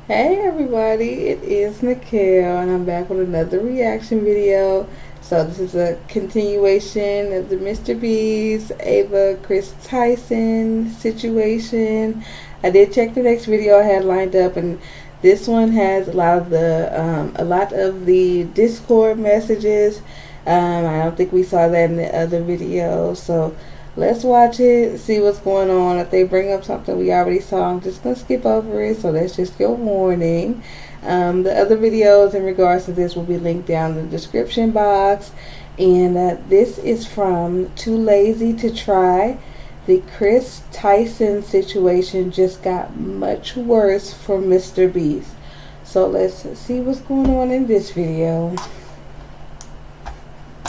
Hey everybody, it is Nikhil and I'm back with another reaction video. So this is a continuation of the MrBeast, Ava, Kris Tyson situation. I did check the next video I had lined up, and this one has a lot of the Discord messages. I don't think we saw that in the other video, so let's watch it, see what's going on. If they bring up something we already saw, I'm just going to skip over it, so that's just your warning. The other videos in regards to this will be linked down in the description box. And this is from Too Lazy to Try. The Kris Tyson situation just got much worse for MrBeast. So let's see what's going on in this video.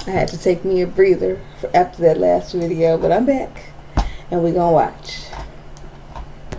I had to take me a breather after that last video, but I'm back and we're gonna watch.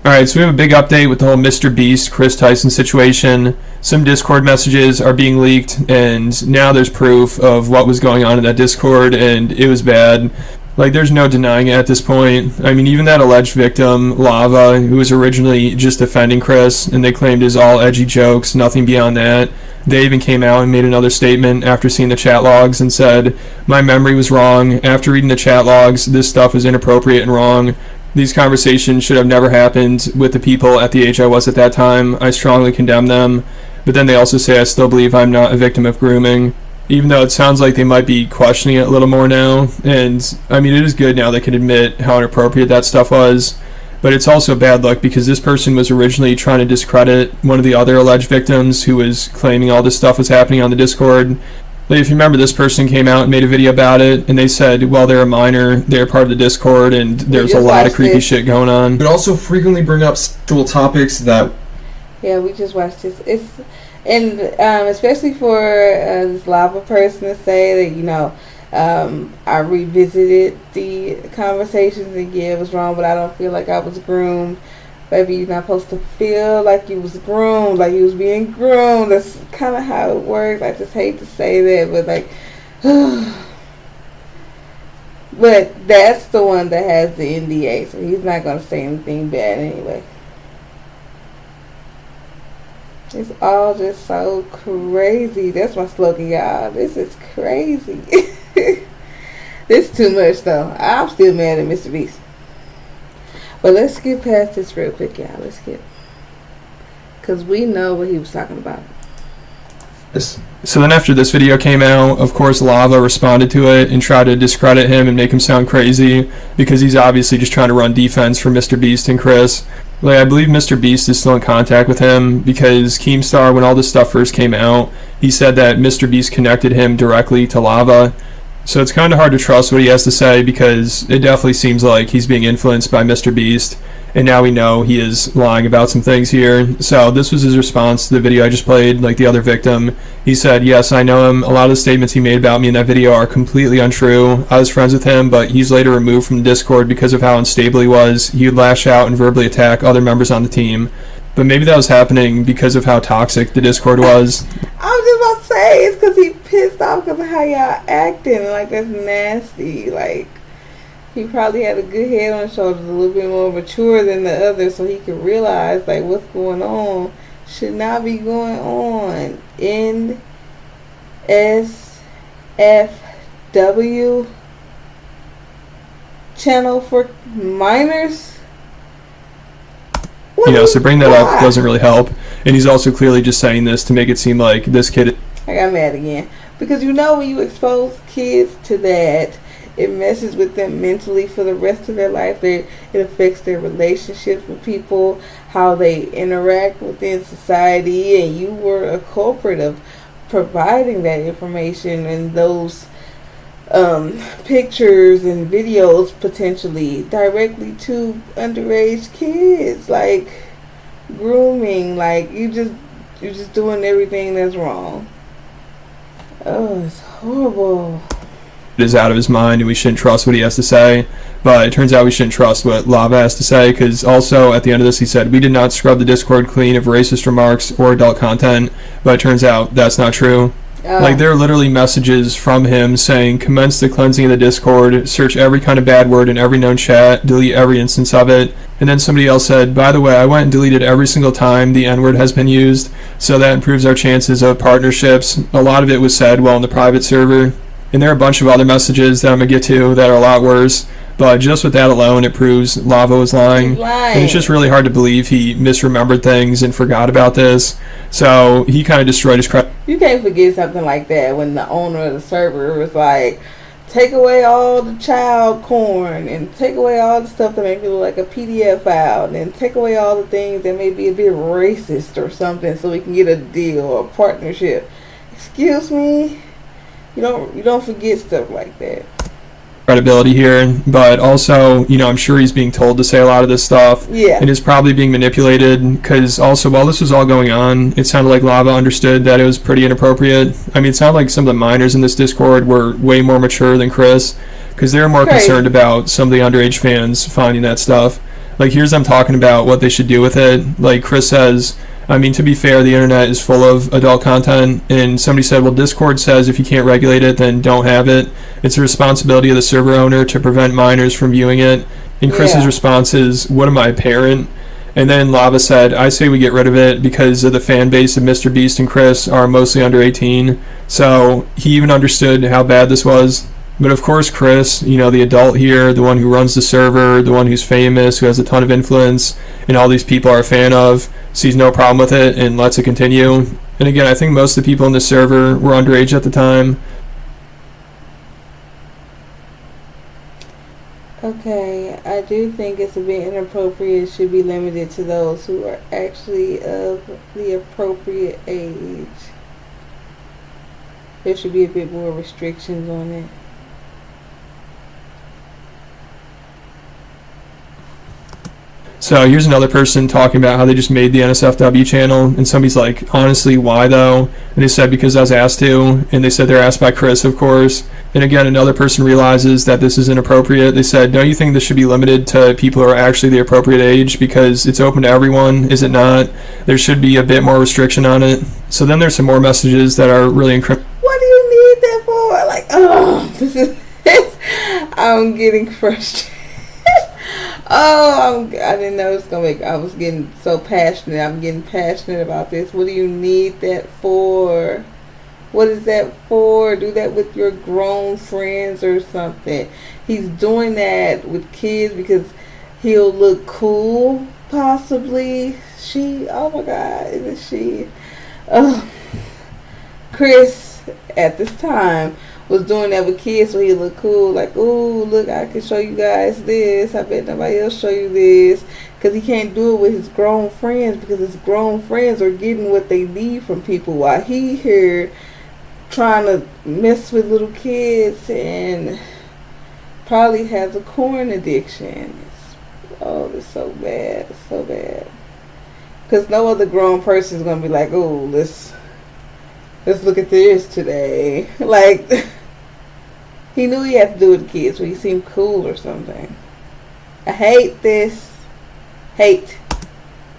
Alright, so we have a big update with the whole MrBeast Kris Tyson situation. Some Discord messages are being leaked, and now there's proof of what was going on in that Discord, and it was bad. Like, there's no denying it at this point. I mean, even that alleged victim, Lava, who was originally just defending Kris, and they claimed it was all edgy jokes, nothing beyond that. They even came out and made another statement after seeing the chat logs and said, "My memory was wrong. After reading the chat logs, this stuff is inappropriate and wrong. These conversations should have never happened with the people at the age I was at that time. I strongly condemn them." But then they also say, "I still believe I'm not a victim of grooming." Even though it sounds like they might be questioning it a little more now. And I mean, it is good now they can admit how inappropriate that stuff was. But it's also bad luck because this person was originally trying to discredit one of the other alleged victims who was claiming all this stuff was happening on the Discord. Like, if you remember, this person came out and made a video about it, and they said, well, they're a minor, they're part of the Discord, and there's a lot of creepy shit going on. But also frequently bring up sexual topics that... Yeah, we just watched this. And especially for this Lava person to say that, you know, I revisited the conversations and yeah, it was wrong, but I don't feel like I was groomed. Baby, you're not supposed to feel like you was groomed, like you was being groomed. That's kind of how it works. I just hate to say that, but like, but that's the one that has the NDA, so he's not going to say anything bad anyway. It's all just so crazy. That's my slogan, y'all. This is crazy. This is too much, though. I'm still mad at MrBeast. But let's skip past this real quick, y'all. Let's skip. Because we know what he was talking about. So then after this video came out, of course Lava responded to it and tried to discredit him and make him sound crazy because he's obviously just trying to run defense for MrBeast and Kris. Like, I believe MrBeast is still in contact with him because Keemstar, when all this stuff first came out, he said that MrBeast connected him directly to Lava. So it's kind of hard to trust what he has to say because it definitely seems like he's being influenced by MrBeast. And now we know he is lying about some things here. So this was his response to the video I just played, like the other victim. He said, "Yes, I know him. A lot of the statements he made about me in that video are completely untrue. I was friends with him, but he's later removed from the Discord because of how unstable he was. He would lash out and verbally attack other members on the team." But maybe that was happening because of how toxic the Discord was. I was just about to say, it's because he pissed off because of how y'all acting. Like, that's nasty. Like, he probably had a good head on his shoulders, a little bit more mature than the others, so he could realize, like, what's going on should not be going on. NSFW channel for minors? You know, so bring that up doesn't really help. And he's also clearly just saying this to make it seem like this kid... I got mad again. Because you know when you expose kids to that, it messes with them mentally for the rest of their life. It affects their relationships with people, how they interact within society, and you were a culprit of providing that information and those pictures and videos potentially directly to underage kids. Like, grooming, like you're just doing everything that's wrong. Oh, it's horrible. Is out of his mind and we shouldn't trust what he has to say, but it turns out we shouldn't trust what Lava has to say, because also at the end of this he said, "We did not scrub the Discord clean of racist remarks or adult content," but it turns out that's not true. Like, there are literally messages from him saying, commence the cleansing of the Discord, search every kind of bad word in every known chat, delete every instance of it. And then somebody else said, by the way, I went and deleted every single time the N-word has been used, so that improves our chances of partnerships. A lot of it was said while in the private server. And there are a bunch of other messages that I'm going to get to that are a lot worse. But just with that alone, it proves Lava was lying. And it's just really hard to believe he misremembered things and forgot about this. So he kind of destroyed his credit. You can't forget something like that when the owner of the server was like, take away all the child porn and take away all the stuff that make it look like a PDF file, and then take away all the things that may be a bit racist or something so we can get a deal or a partnership. Excuse me? You don't forget stuff like that. Credibility here, but also, I'm sure he's being told to say a lot of this stuff. Yeah. And is probably being manipulated, because also while this was all going on, it sounded like Lava understood that it was pretty inappropriate. I mean, it sounded like some of the minors in this Discord were way more mature than Kris, because they were more concerned about some of the underage fans finding that stuff. Like, here's them talking about what they should do with it. Like Kris says, I mean, to be fair, the internet is full of adult content, and somebody said, well, Discord says if you can't regulate it, then don't have it. It's the responsibility of the server owner to prevent minors from viewing it. And Kris's response is, what am I, a parent? And then Lava said, I say we get rid of it because of the fan base of MrBeast and Kris are mostly under 18. So he even understood how bad this was. But of course, Kris, the adult here, the one who runs the server, the one who's famous, who has a ton of influence, and all these people are a fan of, sees no problem with it and lets it continue. And again, I think most of the people in the server were underage at the time. Okay, I do think it's a bit inappropriate. It should be limited to those who are actually of the appropriate age. There should be a bit more restrictions on it. So here's another person talking about how they just made the NSFW channel, and somebody's like, honestly, why though? And they said, because I was asked to, and they said they're asked by Kris, of course. And again, another person realizes that this is inappropriate. They said, don't you think this should be limited to people who are actually the appropriate age, because it's open to everyone, is it not? There should be a bit more restriction on it. So then there's some more messages that are really incriminating. What do you need that for? Like, this is I'm getting frustrated. I didn't know it was gonna make. I was getting so passionate. I'm getting passionate about this. What do you need that for? What is that for? Do that with your grown friends or something. He's doing that with kids because he'll look cool, possibly. Oh my God, is it she? Kris, at this time, was doing that with kids so he look cool, like, ooh, look, I can show you guys this, I bet nobody else show you this, because he can't do it with his grown friends, because his grown friends are getting what they need from people, while he here trying to mess with little kids and probably has a corn addiction. It's so bad, it's so bad, because no other grown person is going to be like, oh, let's look at this today. Like, he knew he had to do it with kids, so he seemed cool or something. I hate this. Hate.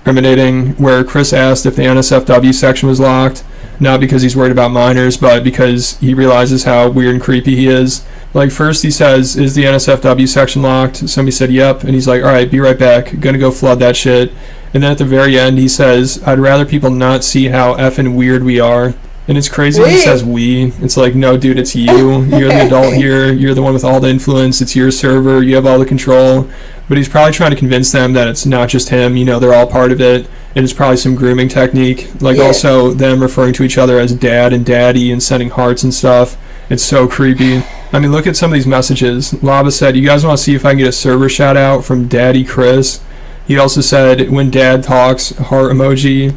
Incriminating, where Kris asked if the NSFW section was locked, not because he's worried about minors, but because he realizes how weird and creepy he is. Like, first he says, is the NSFW section locked? Somebody said, yep. And he's like, alright, be right back. Gonna go flood that shit. And then at the very end, he says, I'd rather people not see how effing weird we are. And it's crazy when he says we. It's like, no, dude, it's you. You're the adult here. You're the one with all the influence. It's your server. You have all the control. But he's probably trying to convince them that it's not just him. They're all part of it. And it's probably some grooming technique. Like, also them referring to each other as dad and daddy and sending hearts and stuff. It's so creepy. I mean, look at some of these messages. Lava said, you guys want to see if I can get a server shout out from Daddy Kris? He also said, when dad talks, heart emoji.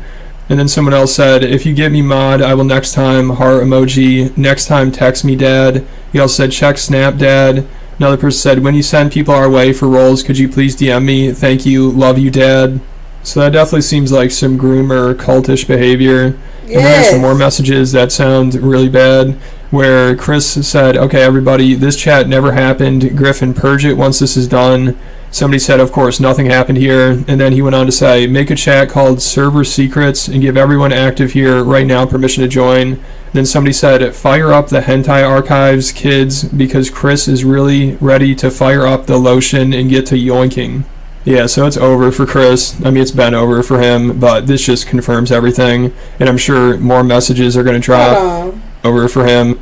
And then someone else said, if you get me mod, I will next time, heart emoji. Next time, text me, dad. He also said, check Snap, dad. Another person said, when you send people our way for roles, could you please DM me? Thank you. Love you, dad. So that definitely seems like some groomer, cultish behavior. Yes. And then there's some more messages that sound really bad, where Kris said, okay, everybody, this chat never happened. Griffin, purge it once this is done. Somebody said, of course, nothing happened here. And then he went on to say, make a chat called Server Secrets and give everyone active here right now permission to join. Then somebody said, fire up the hentai archives, kids, because Kris is really ready to fire up the lotion and get to yoinking. Yeah, so it's over for Kris. I mean, it's been over for him, but this just confirms everything. And I'm sure more messages are going to drop. Hold on. Over for him.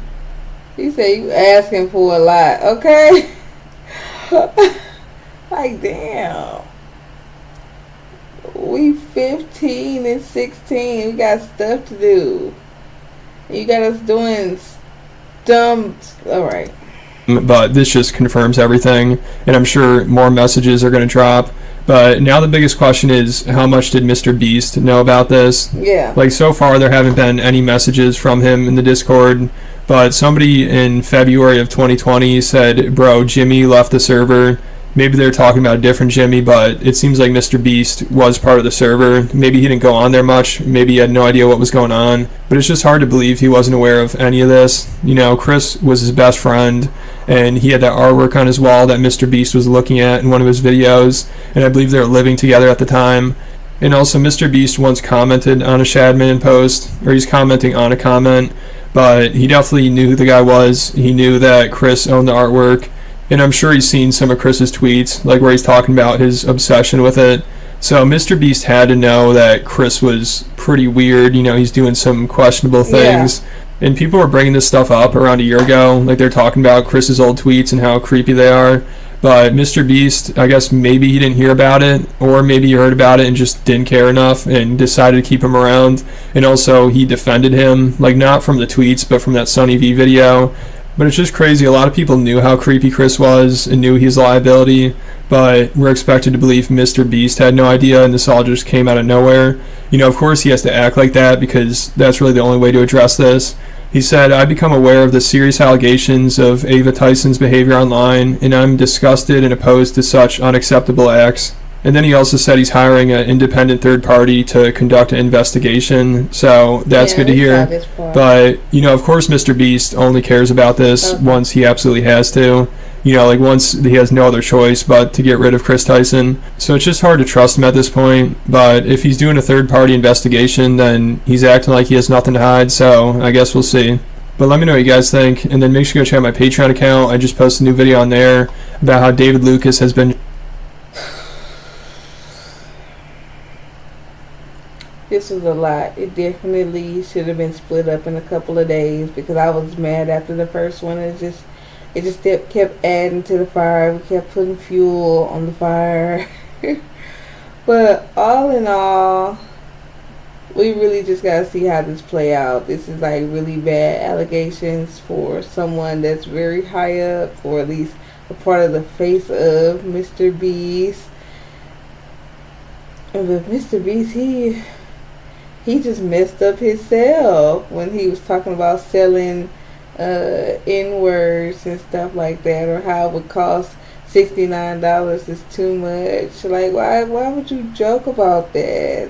You say you asking for a lot, okay? Like, damn. We 15 and 16. We got stuff to do. You got us doing dumb. Alright. But this just confirms everything. And I'm sure more messages are going to drop. But now the biggest question is, how much did MrBeast know about this? Yeah. Like, so far there haven't been any messages from him in the Discord. But somebody in February of 2020 said, bro, Jimmy left the server. Maybe they're talking about a different Jimmy, but it seems like MrBeast was part of the server. Maybe he didn't go on there much. Maybe he had no idea what was going on. But it's just hard to believe he wasn't aware of any of this. You know, Kris was his best friend, and he had that artwork on his wall that MrBeast was looking at in one of his videos, and I believe they were living together at the time. And also, MrBeast once commented on a Shadman post, or he's commenting on a comment, but he definitely knew who the guy was. He knew that Kris owned the artwork. And I'm sure he's seen some of Kris's tweets, like where he's talking about his obsession with it. So MrBeast had to know that Kris was pretty weird. You know, he's doing some questionable things. Yeah. And people were bringing this stuff up around a year ago. Like, they're talking about Kris's old tweets and how creepy they are. But MrBeast, I guess maybe he didn't hear about it, or maybe he heard about it and just didn't care enough and decided to keep him around. And also, he defended him, like, not from the tweets, but from that Sunny V video. But it's just crazy. A lot of people knew how creepy Kris was and knew he's a liability, but we're expected to believe MrBeast had no idea, and this all just came out of nowhere. You know, of course he has to act like that because that's really the only way to address this. He said, I become aware of the serious allegations of Ava Tyson's behavior online, and I'm disgusted and opposed to such unacceptable acts. And then he also said he's hiring an independent third party to conduct an investigation. So that's good to hear. But, you know, of course MrBeast only cares about this once he absolutely has to. You know, like once he has no other choice but to get rid of Kris Tyson. So it's just hard to trust him at this point. But if he's doing a third party investigation, then he's acting like he has nothing to hide. So I guess we'll see. But let me know what you guys think. And then make sure you go check out my Patreon account. I just posted a new video on there about how David Lucas has been... This was a lot. It definitely should have been split up in a couple of days because I was mad after the first one. It just kept adding to the fire. We kept putting fuel on the fire. But all in all, we really just gotta see how this play out. This is like really bad allegations for someone that's very high up, or at least a part of the face of MrBeast. But MrBeast, he just messed up himself when he was talking about selling N-words and stuff like that, or how it would cost $69 is too much. Like, why would you joke about that?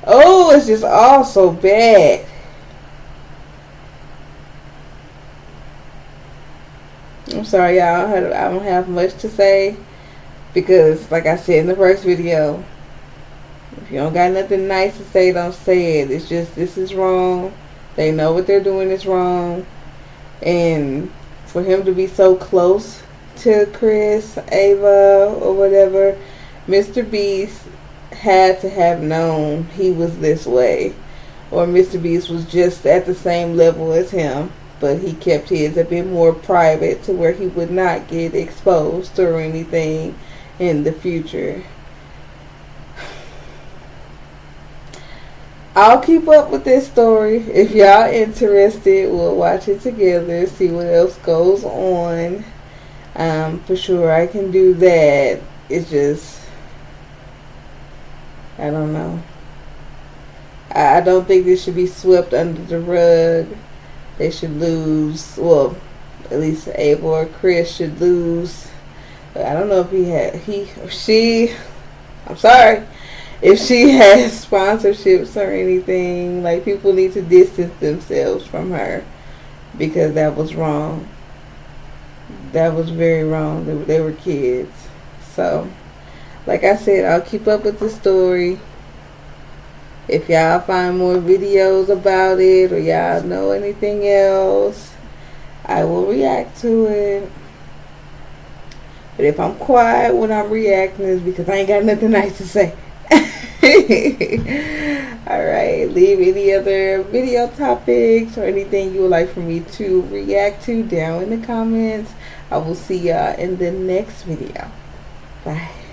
Oh, it's just all so bad. I'm sorry, y'all. I don't have much to say because, like I said in the first video, if you don't got nothing nice to say, don't say it. It's just, this is wrong. They know what they're doing is wrong. And for him to be so close to Kris, Ava, or whatever, MrBeast had to have known he was this way. Or MrBeast was just at the same level as him. But he kept his a bit more private to where he would not get exposed or anything in the future. I'll keep up with this story. If y'all interested, we'll watch it together, see what else goes on. For sure, I can do that. It's just, I don't know. I don't think this should be swept under the rug. They should lose. Well, at least Ava or Kris should lose. But I don't know if he or she. I'm sorry. If she has sponsorships or anything, like, people need to distance themselves from her because that was wrong. That was very wrong. They were kids. So, like I said, I'll keep up with the story. If y'all find more videos about it or y'all know anything else, I will react to it. But if I'm quiet when I'm reacting, it's because I ain't got nothing nice to say. Alright, leave any other video topics or anything you would like for me to react to down in the comments. I will see y'all in the next video. Bye.